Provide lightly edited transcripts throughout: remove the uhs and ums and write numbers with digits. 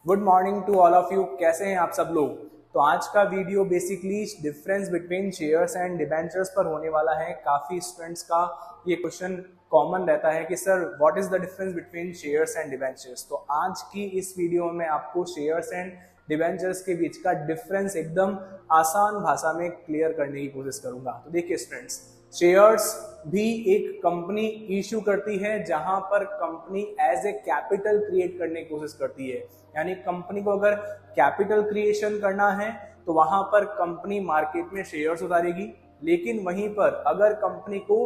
Good morning to all of you. कैसे हैं आप सब लोग। तो आज का video basically difference between shares and debentures पर होने वाला है। काफी स्टूडेंट्स का ये क्वेश्चन कॉमन रहता है कि sir what is the difference between shares and debentures. तो आज की इस वीडियो में आपको शेयर्स एंड डिबेंचर्स के बीच का डिफरेंस एकदम आसान भाषा में क्लियर करने की कोशिश करूंगा। तो देखिए स्टूडेंट्स, शेयर्स भी एक कंपनी इश्यू करती है जहां पर company as a capital create करने की कोशिश करती है। यानी कंपनी को अगर कैपिटल क्रिएशन करना है तो वहां पर कंपनी मार्केट में शेयर्स उतारेगी, लेकिन वहीं पर अगर कंपनी को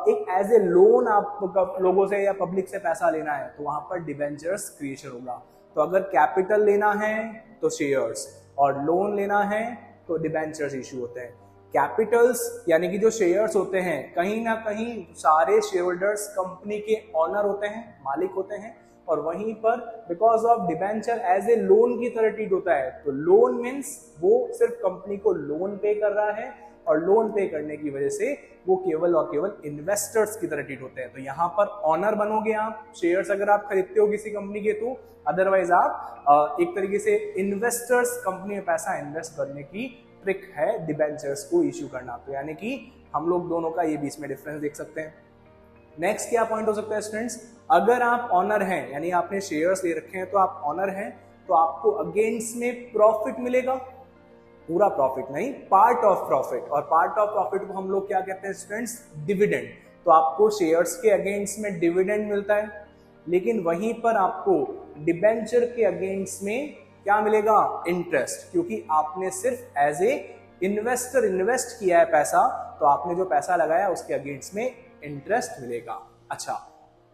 एक एज ए लोन आप लोगों से या पब्लिक से पैसा लेना है तो वहां पर डिबेंचर्स क्रिएशन होगा। तो अगर कैपिटल लेना है तो शेयर्स और लोन लेना है तो डिबेंचर्स इश्यू होते हैं। कैपिटल्स यानी कि जो शेयर्स होते हैं, कहीं ना कहीं सारे शेयर होल्डर्स कंपनी के ऑनर होते हैं, मालिक होते हैं, और वहीं पर because of debenture as a loan की तरह ट्रीट होता है। तो लोन मीन्स वो सिर्फ कंपनी को लोन पे कर रहा है और लोन पे करने की वजह से वो केवल और केवल इन्वेस्टर्स की तरह ट्रीट होते हैं। तो यहाँ पर ऑनर बनोगे आप, शेयर्स अगर आप खरीदते हो किसी कंपनी के, तो अदरवाइज आप एक तरीके से इन्वेस्टर्स, कंपनी में पैसा इन्वेस्ट करने की ट्रिक है डिबेंचर्स को इश्यू करना। तो यानी कि हम लोग दोनों का ये बीच में डिफरेंस देख सकते हैं। नेक्स्ट क्या पॉइंट हो सकता है स्टूडेंट्स, अगर आप ऑनर हैं यानी आपने शेयर्स ले रखे हैं तो आप ऑनर हैं, तो आपको अगेंस्ट में प्रॉफिट मिलेगा। पूरा प्रॉफिट नहीं, पार्ट ऑफ प्रॉफिट। और पार्ट ऑफ प्रॉफिट को हम लोग क्या कहते हैं स्टूडेंट्स, डिविडेंड। तो आपको शेयर्स के अगेंस्ट में डिविडेंड मिलता है, लेकिन वहीं पर आपको डिबेंचर के अगेंस्ट में क्या मिलेगा, इंटरेस्ट। क्योंकि आपने सिर्फ एज ए इन्वेस्टर इन्वेस्ट किया है पैसा, तो आपने जो पैसा लगाया उसके अगेंस्ट में इंटरेस्ट मिलेगा। अच्छा,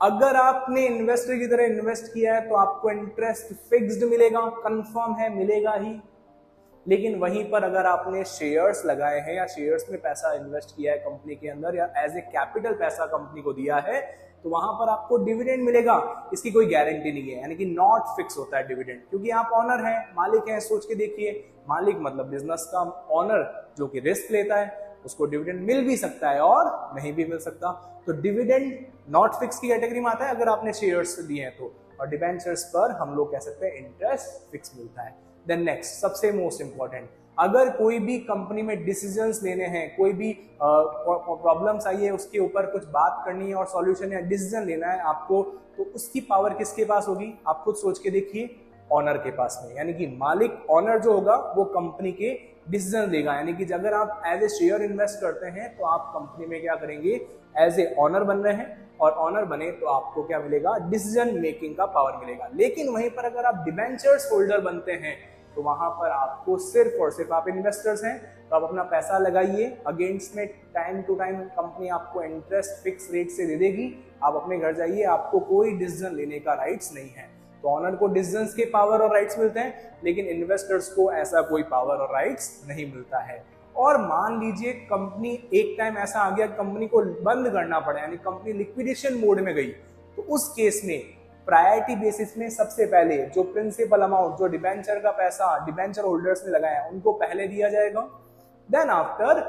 अगर आपने इन्वेस्टर की तरह इन्वेस्ट किया है तो आपको इंटरेस्ट फिक्स्ड मिलेगा, कंफर्म है, मिलेगा ही। लेकिन वहीं पर अगर आपने शेयर्स लगाए हैं या शेयर्स में पैसा इन्वेस्ट किया है कंपनी के अंदर या एज ए कैपिटल पैसा कंपनी को दिया है, तो वहां पर आपको डिविडेंड मिलेगा। इसकी कोई गारंटी नहीं है, यानी कि नॉट फिक्स होता है डिविडेंड, क्योंकि आप ऑनर हैं, मालिक हैं। सोच के देखिए, मालिक मतलब बिजनेस का ऑनर जो कि रिस्क लेता है, उसको डिविडेंड मिल भी सकता है और नहीं भी मिल सकता। तो डिविडेंड नॉट फिक्स की कैटेगरी में आता है अगर आपने शेयर्स लिए हैं तो, और डिबेंचर्स पर हम लोग कह सकते हैं इंटरेस्ट फिक्स मिलता है। देन नेक्स्ट, सबसे मोस्ट इंपॉर्टेंट, अगर कोई भी कंपनी में डिसीजंस लेने हैं, कोई भी प्रॉब्लम्स आई है, उसके ऊपर कुछ बात करनी है और सॉल्यूशन या डिसीजन लेना है आपको, तो उसकी पावर किसके पास होगी, आप खुद सोच के देखिए, ऑनर के पास में। यानी कि मालिक, ऑनर जो होगा वो कंपनी के डिसीजन देगा। यानी कि अगर आप एज ए शेयर इन्वेस्ट करते हैं तो आप कंपनी में क्या करेंगे, एज ए ऑनर बन रहे हैं, और ऑनर बने तो आपको क्या मिलेगा, डिसीजन मेकिंग का पावर मिलेगा। लेकिन वहीं पर अगर आप डिबेंचर्स होल्डर बनते हैं तो वहां पर आपको सिर्फ और सिर्फ, आप इन्वेस्टर्स हैं तो आप अपना पैसा लगाइए, अगेंस्ट में टाइम टू टाइम कंपनी आपको इंटरेस्ट फिक्स रेट से दे देगी, आप अपने घर जाइए, आपको कोई डिसीजन लेने का राइट्स नहीं है। तो ऑनर को डिसीजंस के पावर और राइट्स मिलते हैं, लेकिन इन्वेस्टर्स को ऐसा कोई पावर और राइट्स नहीं मिलता है। और मान लीजिए कंपनी एक टाइम ऐसा आ गया, कंपनी को बंद करना पड़ा, यानी कंपनी लिक्विडेशन मोड में गई, तो उस केस में प्रायोरिटी बेसिस में सबसे पहले जो प्रिंसिपल अमाउंट, जो डिबेंचर का पैसा डिबेंचर होल्डर्स ने लगाया, उनको पहले दिया जाएगा। देन आफ्टर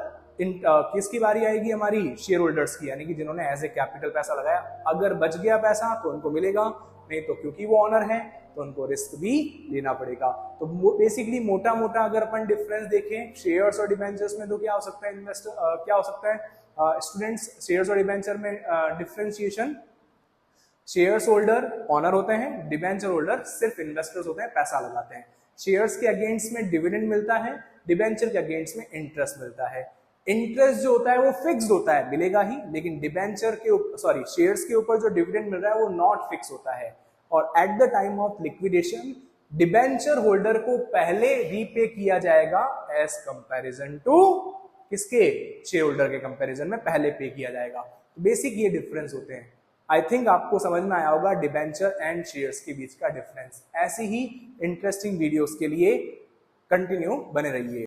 किसकी बारी आएगी, हमारी शेयर होल्डर्स की, यानी कि जिन्होंने एज ए कैपिटल पैसा लगाया। अगर बच गया पैसा तो उनको मिलेगा, नहीं तो क्योंकि वो ऑनर है तो उनको रिस्क भी लेना पड़ेगा। तो बेसिकली मोटा मोटा अगर अपन डिफरेंस देखें शेयर्स और डिबेंचर्स में, तो क्या हो सकता है इन्वेस्टर, क्या हो सकता है स्टूडेंट्स, शेयर्स और डिबेंचर में डिफरेंशिएशन, शेयर्स होल्डर ऑनर होते हैं, डिबेंचर होल्डर सिर्फ इन्वेस्टर्स होते हैं, पैसा लगाते हैं। शेयर्स के अगेंस्ट में डिविडेंड मिलता है, डिबेंचर के अगेंस्ट में इंटरेस्ट मिलता है। इंटरेस्ट जो होता है वो फिक्स्ड होता है, मिलेगा ही, लेकिन डिबेंचर के ऊपर, शेयर्स के ऊपर जो डिविडेंड मिल रहा है वो नॉट फिक्स होता है। और at the time of liquidation debenture holder को पहले रीपे किया जाएगा एज कंपैरिजन टू किसके, शेयर होल्डर के कंपैरिजन में पहले पे किया जाएगा। तो बेसिक ये डिफरेंस होते हैं। आई थिंक आपको समझ में आया होगा डिबेंचर एंड शेयर्स के बीच का डिफरेंस। ऐसी ही इंटरेस्टिंग वीडियोस के लिए कंटिन्यू बने रहिए।